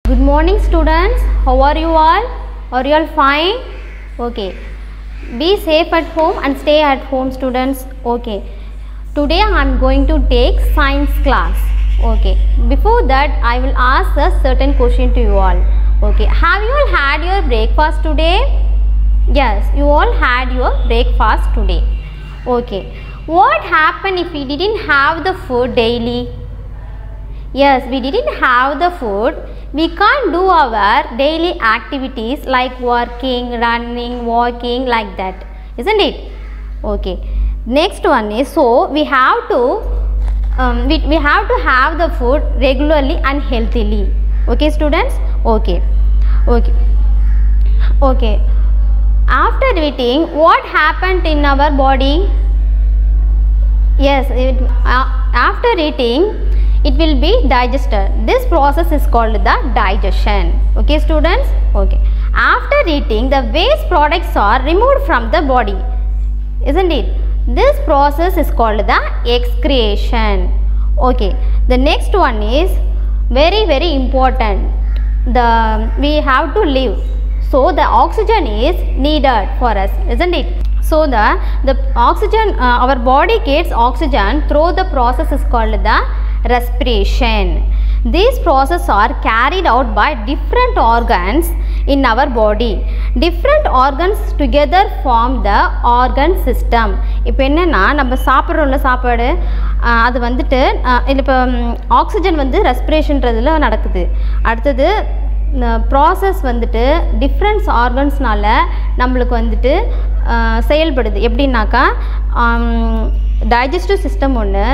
Good morning students, how are you all? Are you all fine? Okay, be safe at home and stay at home students. Okay, today I am going to take science class. Okay, before that I will ask a certain question to you all. Okay, have you all had your breakfast today? Yes, you all had your breakfast today. Okay, what happened if we didn't have the food daily? Yes, we didn't have the food. We can't do our daily activities like working, running, walking, like that, isn't it? Okay. Next one is, so we have to we have to have the food regularly and healthily. Okay, students. Okay. Okay. Okay. After eating, what happened in our body? Yes, after eating, it will be digested. This process is called the digestion. Okay, students. Okay. After eating, the waste products are removed from the body, isn't it? This process is called the excretion. Okay. The next one is very important. We have to live, so the oxygen is needed for us, isn't it? So the oxygen, our body gets oxygen through the process is called the respiration. These processes are carried out by different organs in our body. Different organs together form the organ system. இப்போ என்னன்னா நம்ம சாப்பிட்றோம்ல சாப்பாடு, அது வந்துட்டு இப்போ oxygen வந்து ரெஸ்பிரேஷன்றதுல நடக்குது. அடுத்தது ப்ராசஸ் வந்துட்டு டிஃப்ரெண்ட்ஸ் ஆர்கன்ஸ்னால நம்மளுக்கு வந்துட்டு செயல்படுது. எப்படின்னாக்கா டைஜஸ்டிவ் சிஸ்டம் ஒன்று,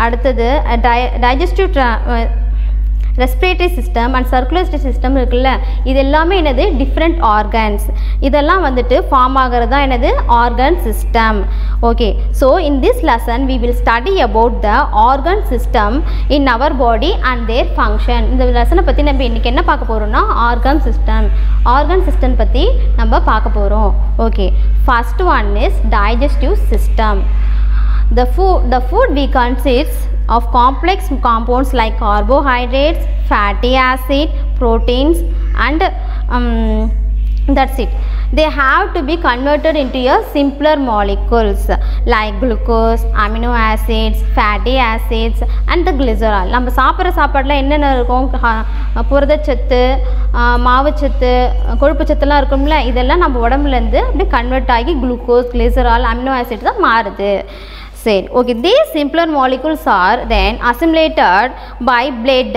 அடுத்தது digestive respiratory system and circulatory system இருக்குல்ல, இது எல்லாமே என்னது டிஃப்ரெண்ட் ஆர்கன்ஸ். இதெல்லாம் வந்துட்டு ஃபார்ம் ஆகிறது தான் என்னது organ system. Okay, so in this lesson we will study about the organ system in our body and their function. இந்த லெசனை பற்றி நம்ம இன்றைக்கி என்ன பார்க்க போகிறோம்னா ஆர்கன் சிஸ்டம் பற்றி நம்ம பார்க்க போகிறோம். Okay, first one is digestive system. The food we consists of complex compounds like carbohydrates, fatty acid, proteins, and that's it. They have to be converted into a simpler molecules like glucose, amino acids, fatty acids, and the glycerol. நம்ம சாப்பிட்ற சாப்பாட்டில் என்னென்ன இருக்கும்? புரதச்சத்து, மாவுச்சத்து, கொழுப்பு சத்துலாம் இருக்கும்ல, இதெல்லாம் நம்ம உடம்புலேருந்து அப்படியே கன்வெர்ட் ஆகி குளுக்கோஸ், கிளிசரால், அமினோ ஆசிட் தான் மாறுது. சரி, okay. These simpler molecules are then assimilated by blood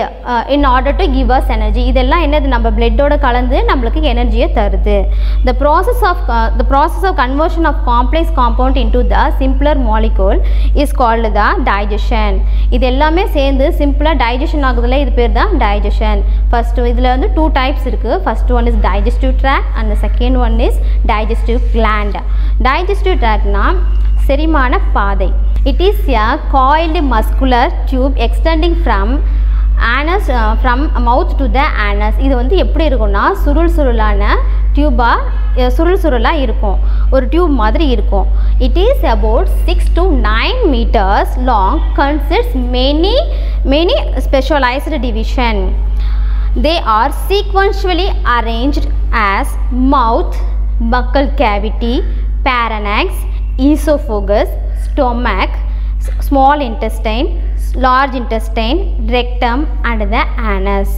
in order to give us energy. இதெல்லாம் என்னது நம்ம பிளட்டோட கலந்து நம்மளுக்கு எனர்ஜியை தருது. The process of conversion of complex compound into the simpler molecule is called the digestion. இது எல்லாமே சேர்ந்து சிம்பிளாக டைஜஷன் ஆகுதுல, இது பேர் தான் டைஜஷன். ஃபர்ஸ்ட் இதில் வந்து 2 டைப்ஸ் இருக்குது. First one is digestive tract and the second one is digestive gland. Digestive tractனா செரிமான பாதை. It is a coiled muscular tube extending from anus, from mouth to the anus. இது வந்து எப்படி இருக்கும்னா சுருளான டியூபாக சுருளாக இருக்கும், ஒரு டியூப் மாதிரி இருக்கும். It is about 6 to 9 meters long, consists many specialized division. They are sequentially arranged as mouth, buccal cavity, pharynx, esophagus, stomach, small intestine, large intestine, rectum and the anus.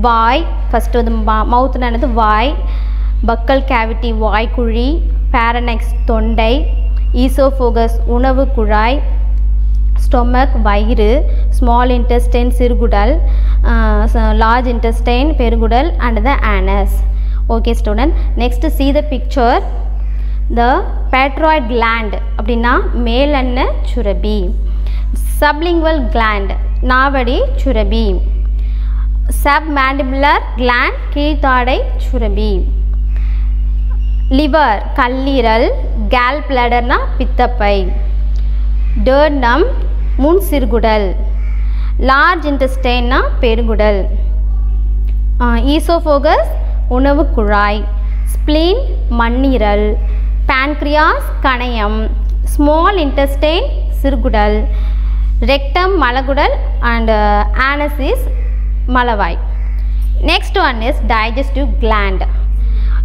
Why, first வந்து மவுத்தில் என்னது வாய், பக்கல் cavity வாய்க்குழி, pharynx தொண்டை, esophagus உணவு குழாய், stomach வயிறு, small intestine சிறுகுடல், large intestine பெருங்குடல் and the anus. Okay student, next see the picture. The patroid gland அப்படின்னா மேலெண்ண Surabhi, sublingual gland நாவடி Surabhi, submandibular gland கீழ்த்தாடை Surabhi, liver கல்லீரல், gallbladderனா பித்தப்பை, duodenum முன் சிறுகுடல், large intestineனா பெருங்குடல், esophagus உணவு குழாய், spleen மண்ணீரல், pancreas கணையம், small intestine சிறுகுடல், rectum மலகுடல் and anus is மலவாய். Next one is digestive gland.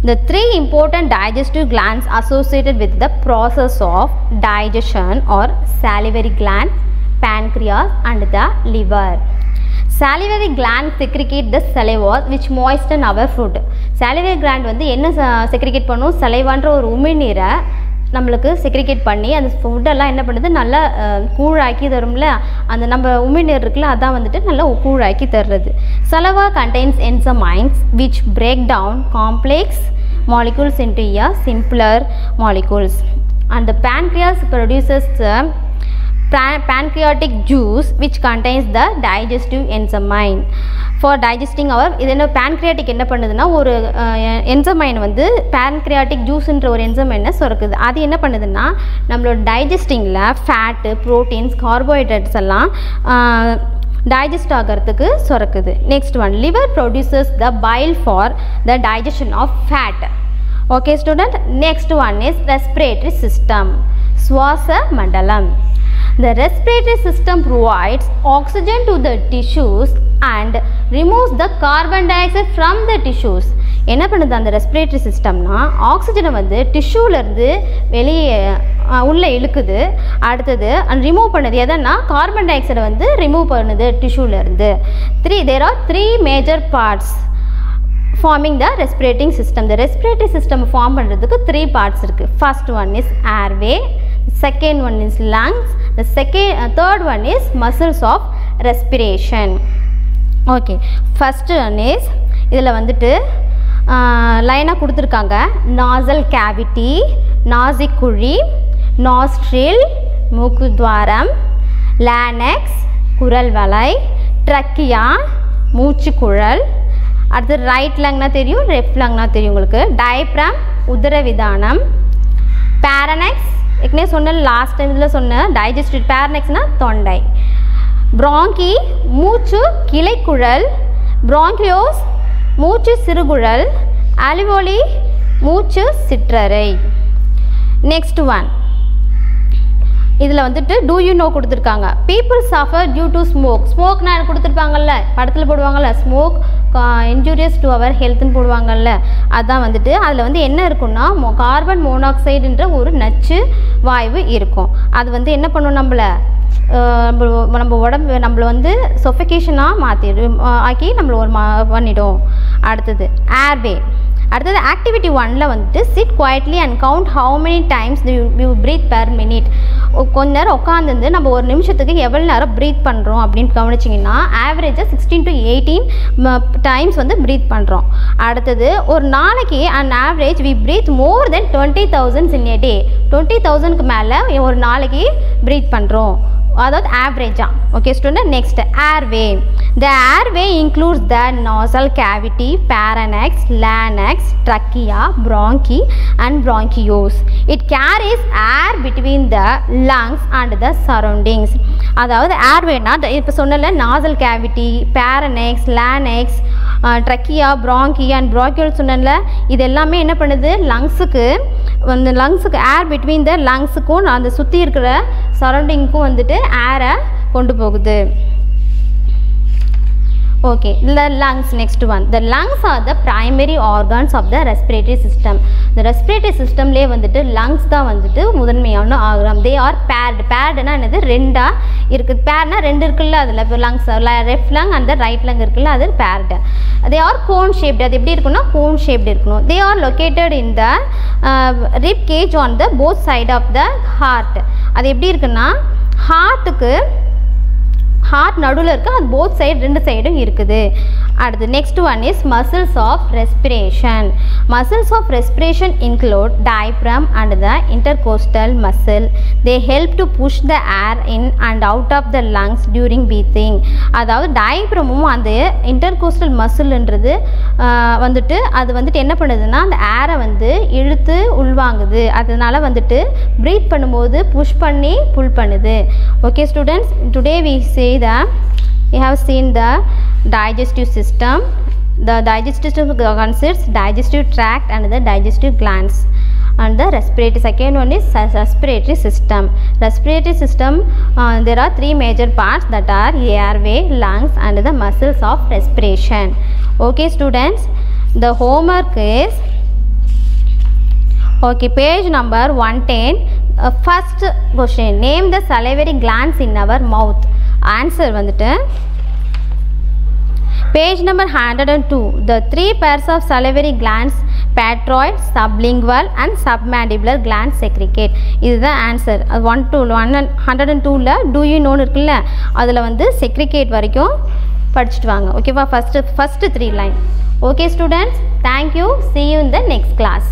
The three important digestive glands associated with the process of digestion are salivary gland, pancreas and the liver. Salivary gland secrete the saliva which moisten our food. Salivary gland வந்து என்ன secrete பண்ணும், சலைவான்ற ஒரு உமிழ்நீரை நம்மளுக்கு segregate பண்ணி அந்த ஃபுட்டெல்லாம் என்ன பண்ணுது, நல்லா கூழாக்கி தரும்ல, அந்த நம்ம உமிழ்நீர் இருக்குல்ல அதான் வந்துட்டு நல்லா கூழாக்கி தர்றது. Saliva contains enzymes which break down complex molecules into a simpler molecules, and the pancreas produces pancreatic juice which contains the digestive enzyme for digesting our இது என்ன pancreatic என்ன பண்ணுதுன்னா ஒரு enzyme வந்து pancreatic juiceன்ற ஒரு enzyme என்ன சுரக்குது. அது என்ன பண்ணுதுன்னா நம்மளோட டைஜஸ்டிங்கில் ஃபேட்டு, ப்ரோட்டீன்ஸ், கார்போஹைட்ரேட்ஸ் எல்லாம் டைஜஸ்ட் ஆகிறதுக்கு சுரக்குது. Next one, liver produces the bile for the digestion of fat. Okay student, next one is respiratory system, சுவாச மண்டலம். The respiratory system provides oxygen to the tissues and removes the carbon dioxide from the tissues. என்ன பண்ணுது அந்த respiratory சிஸ்டம்னா ஆக்சிஜனை வந்து டிஷ்யூலேருந்து வெளியே உள்ளே இழுக்குது. அடுத்தது ரிமூவ் பண்ணுது எதன்னா கார்பன் டை ஆக்சைடை வந்து ரிமூவ் பண்ணுது டிஷ்யூலேருந்து. there are three major parts forming the respirating system. The respiratory system form பண்ணுறதுக்கு 3 parts இருக்குது. First one is airway, second one is lungs, the third one is muscles of respiration. Okay, first one is இதில் வந்துட்டு லைனாக கொடுத்துருக்காங்க. Nozzle cavity, நாசிக்குழி, nostril மூக்குத்வாரம், லானக்ஸ் குரல் வலை, trachea மூச்சுக்குழல். அடுத்து right லங்னா தெரியும், லெஃப்ட் லங்னா தெரியும் உங்களுக்கு. டயப்ரம் உதரவிதானம், பேரனெக்ஸ் ஏற்கனவே சொன்ன லாஸ்ட் டைம் இதில் சொன்ன டைஜஸ்டிவ், பேரனெக்ஸ்னால் தொண்டை. ப்ராங்கி மூச்சு கிளைக்குழல், ப்ராங்கியோஸ் மூச்சு சிறுகுழல், அலிவோலி மூச்சு சிற்றறை. நெக்ஸ்ட் ஒன், இதில் வந்துட்டு டூ யூ நோ கொடுத்துருக்காங்க. People suffer due to smoke. ஸ்மோக்னா கொடுத்துருப்பாங்கல்ல, படத்தில் போடுவாங்கள்ல, ஸ்மோக் இன்ஜூரியஸ் டு அவர் ஹெல்த்துன்னு போடுவாங்கல்ல, அதுதான் வந்துட்டு அதில் வந்து என்ன இருக்குன்னா கார்பன் மோனாக்சைடுன்ற ஒரு நச்சு வாயு இருக்கும். அது வந்து என்ன பண்ணும் நம்ம உடம்பு நம்மளை வந்து சொஃபிகேஷனாக ஆக்கி நம்மளை ஒரு பண்ணிடும். அடுத்தது ஏர்வே. அடுத்தது ஆக்டிவிட்டி 1ல் வந்துட்டு sit quietly and count how many times you breathe per minute. கொஞ்ச நேரம் உட்காந்துருந்து நம்ம ஒரு நிமிஷத்துக்கு எவ்வளோ நேரம் ப்ரீத் பண்ணுறோம் அப்படின்னு கவனிச்சிங்கன்னா ஆவரேஜாக 16 to 18 டைம்ஸ் வந்து ப்ரீத் பண்ணுறோம். அடுத்தது ஒரு நாளைக்கு and average we breathe more then 20,000 in a day. 20,000க்கு மேலே ஒரு நாளைக்கு ப்ரீத் பண்ணுறோம், அதாவது ஆவரேஜா. Okay student, next airway. The airway includes the nasal cavity, pharynx, larynx, trachea, bronchi and bronchioles. It carries air between the lungs and the surroundings. அதாவது ஏர்வேனா இப்போ சொன்னல nasal cavity, pharynx, larynx, trachea, bronchi and bronchiole சொன்னல, இது எல்லாமே என்ன பண்ணுது லங்ஸுக்கு அந்த லங்ஸுக்கு ஏர் பிட்வீன் த லங்ஸுக்கும் அந்த சுற்றி இருக்கிற சரௌண்டிங்க்கும் வந்துட்டு ஏரை கொண்டு போகுது. Okay, the lungs. Next one, the lungs are the primary organs of the respiratory system. The respiratory systemலே வந்துட்டு lungs தான் வந்துட்டு முதன்மையான ஆர்கன். they are paired. pairedனா என்னது, ரெண்டா இருக்குது. பேர்னா ரெண்டு இருக்குல்ல, அதில் இப்போ lungs left lung and the right lung இருக்குல்ல, அது paired. they are cone shaped. அது எப்படி இருக்குன்னா cone shaped இருக்கணும். they are located in the rib cage on the both side of the heart. அது எப்படி இருக்குன்னா ஹார்ட் நடுவில் இருக்குது, அது போத் சைடு ரெண்டு சைடும் இருக்குது. அடுத்து next one is muscles of respiration. Muscles of respiration include diaphragm and the intercostal muscle. They help to push the air in and out of the lungs during breathing. அதாவது டயப்ரமும் அந்த intercostal மசில்ன்றது வந்துட்டு அது வந்துட்டு என்ன பண்ணுதுன்னா அந்த ஏரை வந்து இழுத்து உள்வாங்குது. அதனால் வந்துட்டு ப்ரீத் பண்ணும்போது புஷ் பண்ணி புல் பண்ணுது. Okay students, today we say that we have seen the digestive system. The digestive system consists digestive tract and the digestive glands. and the respiratory. Second one is respiratory system. Respiratory system, there are three major parts, that are airway, lungs and the muscles of respiration. Okay students, the homework is, okay, page number 110. First question, name the salivary glands in our mouth. Answer வந்துட்டு page number 102. The three pairs of salivary glands, patroid, sublingual and submandibular glands secrete. இதுதான் answer. 102ல do you know இருக்குல்ல, அதில் வந்து secrete வரைக்கும் படிச்சுட்டு வாங்க. ஓகேவா? first 3 line. Okay students, thank you. See you in the next class.